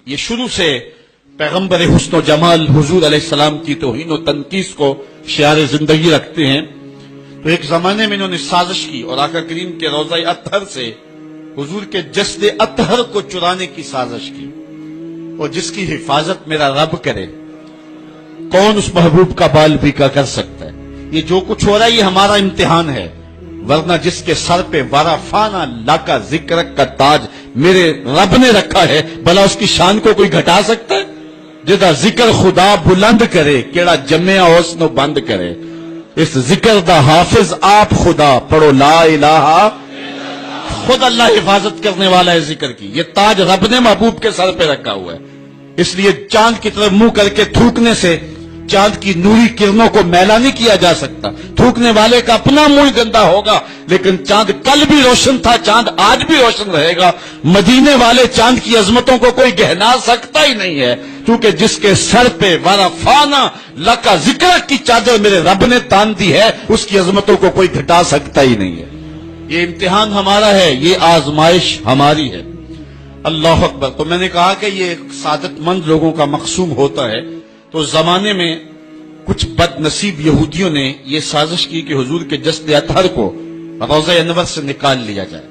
یہ شروع سے پیغمبر حسن و جمال حضور علیہ السلام کی توہین و تنقیص کو شعار زندگی رکھتے ہیں. تو ایک زمانے میں انہوں نے سازش کی اور آقا کریم کے روضہ اطہر سے حضور کے جسد اطہر کو چرانے کی سازش کی. اور جس کی حفاظت میرا رب کرے کون اس محبوب کا بال بیکا کر سکتا ہے. یہ جو کچھ ہو رہا ہے یہ ہمارا امتحان ہے، ورنہ جس کے سر پہ ورافانا لاکا ذکر کا تاج میرے رب نے رکھا ہے، بھلا اس کی شان کو کوئی گھٹا سکتا ہے؟ جدا ذکر خدا بلند کرے کیڑا جمع حسن بند کرے. اس ذکر دا حافظ آپ خدا پڑھو لا الہ، خود اللہ حفاظت کرنے والا ہے ذکر کی. یہ تاج رب نے محبوب کے سر پہ رکھا ہوا ہے. اس لیے چاند کی طرف منہ کر کے تھوکنے سے چاند کی نوری کرنوں کو میلا نہیں کیا جا سکتا. تھوکنے والے کا اپنا منہ گندا ہوگا، لیکن چاند کل بھی روشن تھا، چاند آج بھی روشن رہے گا. مدینے والے چاند کی عظمتوں کو کوئی گہنا سکتا ہی نہیں ہے، کیونکہ جس کے سر پہ ورافانا لکا ذکر کی چادر میرے رب نے تان دی ہے، اس کی عظمتوں کو کوئی گھٹا سکتا ہی نہیں ہے. یہ امتحان ہمارا ہے، یہ آزمائش ہماری ہے. اللہ اکبر. تو میں نے کہا کہ یہ سعادت مند لوگوں کا مقسوم ہوتا ہے. تو زمانے میں کچھ بد نصیب یہودیوں نے یہ سازش کی کہ حضور کے جسد اطہر کو روضہ انور سے نکال لیا جائے،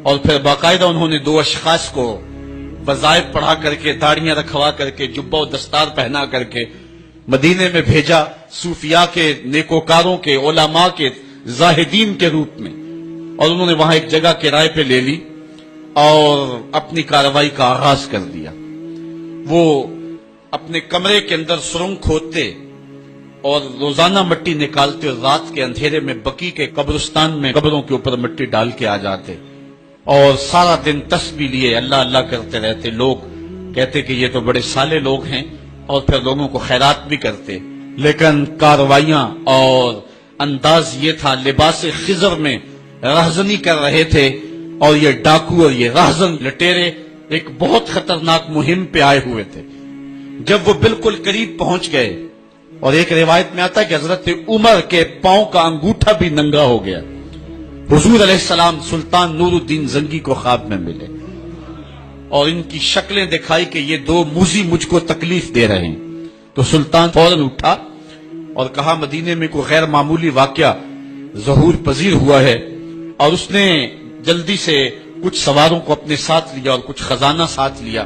اور پھر باقاعدہ انہوں نے 2 اشخاص کو وظائف پڑھا کر کے، داڑیاں رکھوا کر کے، جبہ و دستار پہنا کر کے مدینے میں بھیجا، صوفیاء کے، نیکوکاروں کے، علماء کے، زاہدین کے روپ میں. اور انہوں نے وہاں ایک جگہ کرائے پہ لے لی اور اپنی کارروائی کا آغاز کر دیا. وہ اپنے کمرے کے اندر سرنگ کھودتے اور روزانہ مٹی نکالتے، اور رات کے اندھیرے میں بقی کے قبرستان میں قبروں کے اوپر مٹی ڈال کے آ جاتے، اور سارا دن تسبیح لیے اللہ اللہ کرتے رہتے. لوگ کہتے کہ یہ تو بڑے صالح لوگ ہیں، اور پھر لوگوں کو خیرات بھی کرتے. لیکن کاروائیاں اور انداز یہ تھا، لباس خضر میں رہزنی کر رہے تھے، اور یہ ڈاکو اور یہ رہزن لٹیرے ایک بہت خطرناک مہم پہ آئے ہوئے تھے. جب وہ بالکل قریب پہنچ گئے، اور ایک روایت میں آتا ہے کہ حضرت عمر کے پاؤں کا انگوٹھا بھی ننگا ہو گیا. حضور علیہ السلام سلطان نور الدین زنگی کو خواب میں ملے اور ان کی شکلیں دکھائی کہ یہ 2 موذی مجھ کو تکلیف دے رہے ہیں. تو سلطان فوراً اٹھا اور کہا مدینے میں کوئی غیر معمولی واقعہ ظہور پذیر ہوا ہے. اور اس نے جلدی سے کچھ سواروں کو اپنے ساتھ لیا اور کچھ خزانہ ساتھ لیا،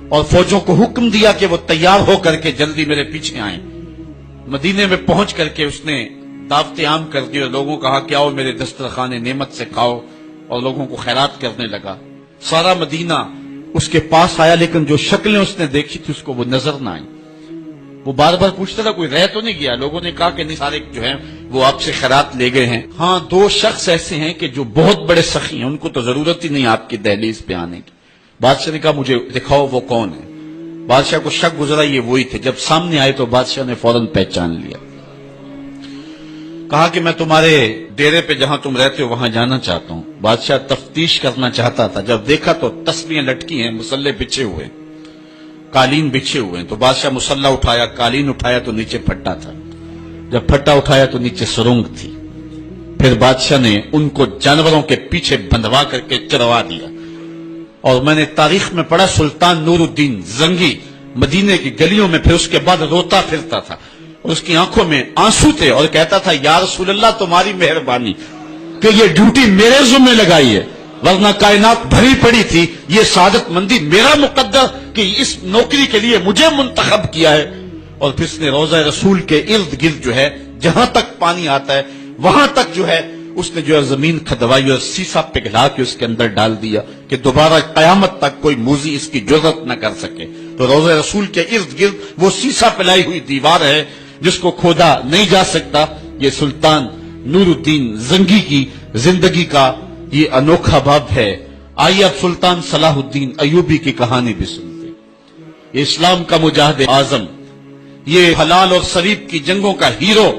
اور فوجوں کو حکم دیا کہ وہ تیار ہو کر کے جلدی میرے پیچھے آئیں. مدینے میں پہنچ کر کے اس نے دعوت عام کر دی اور لوگوں کو کہا کہ آؤ میرے دسترخوان نعمت سے کھاؤ، اور لوگوں کو خیرات کرنے لگا. سارا مدینہ اس کے پاس آیا، لیکن جو شکلیں اس نے دیکھی تھی اس کو وہ نظر نہ آئی. وہ بار بار پوچھتا تھا کوئی رہ تو نہیں گیا. لوگوں نے کہا کہ نہیں، سارے جو ہیں وہ آپ سے خیرات لے گئے ہیں. ہاں 2 شخص ایسے ہیں کہ جو بہت بڑے سخی ہیں، ان کو تو ضرورت ہی نہیں آپ کی دہلیز پہ آنے کی. بادشاہ نے کہا مجھے دکھاؤ وہ کون ہے. بادشاہ کو شک گزرا یہ وہی تھے. جب سامنے آئے تو بادشاہ نے فوراً پہچان لیا. کہا کہ میں تمہارے ڈیرے پہ جہاں تم رہتے ہو وہاں جانا چاہتا ہوں. بادشاہ تفتیش کرنا چاہتا تھا. جب دیکھا تو تسبیحیں لٹکی ہیں، مسلح بچھے ہوئے، قالین بچھے ہوئے ہیں. تو بادشاہ مسلح اٹھایا، قالین اٹھایا تو نیچے پھٹا تھا. جب پھٹا اٹھایا تو نیچے سرنگ تھی. پھر بادشاہ نے ان کو جانوروں کے پیچھے بندھوا کر کے چروا دیا. اور میں نے تاریخ میں پڑھا سلطان نور الدین زنگی مدینے کی گلیوں میں پھر اس کے بعد روتا پھرتا تھا، اور اس کی آنکھوں میں آنسو تھے، اور کہتا تھا یا رسول اللہ تمہاری مہربانی کہ یہ ڈیوٹی میرے ذمہ لگائی ہے، ورنہ کائنات بھری پڑی تھی. یہ سعادت مندی میرا مقدر کہ اس نوکری کے لیے مجھے منتخب کیا ہے. اور پھر اس نے روضہ رسول کے ارد گرد جو ہے جہاں تک پانی آتا ہے وہاں تک جو ہے اس نے جو ہے زمین کھدوائی اور سیسا پگھلا کے اس کے اندر ڈال دیا کہ دوبارہ قیامت تک کوئی موذی اس کی جرأت نہ کر سکے. تو روضہ رسول کے ارد گرد وہ سیسا پلائی ہوئی دیوار ہے جس کو کھودا نہیں جا سکتا. یہ سلطان نور الدین زنگی کی زندگی کا یہ انوکھا باب ہے. آئیے اب سلطان صلاح الدین ایوبی کی کہانی بھی سنتے. یہ اسلام کا مجاہد اعظم، یہ حلال اور صلیب کی جنگوں کا ہیرو،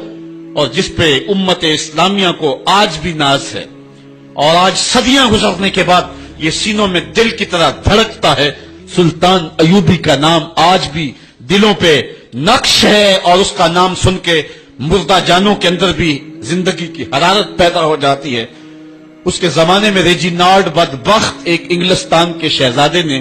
اور جس پہ امت اسلامیہ کو آج بھی ناز ہے، اور آج صدیاں گزرنے کے بعد یہ سینوں میں دل کی طرح دھڑکتا ہے. سلطان ایوبی کا نام آج بھی دلوں پہ نقش ہے، اور اس کا نام سن کے مردہ جانوں کے اندر بھی زندگی کی حرارت پیدا ہو جاتی ہے. اس کے زمانے میں ریجینالڈ بدبخت ایک انگلستان کے شہزادے نے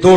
2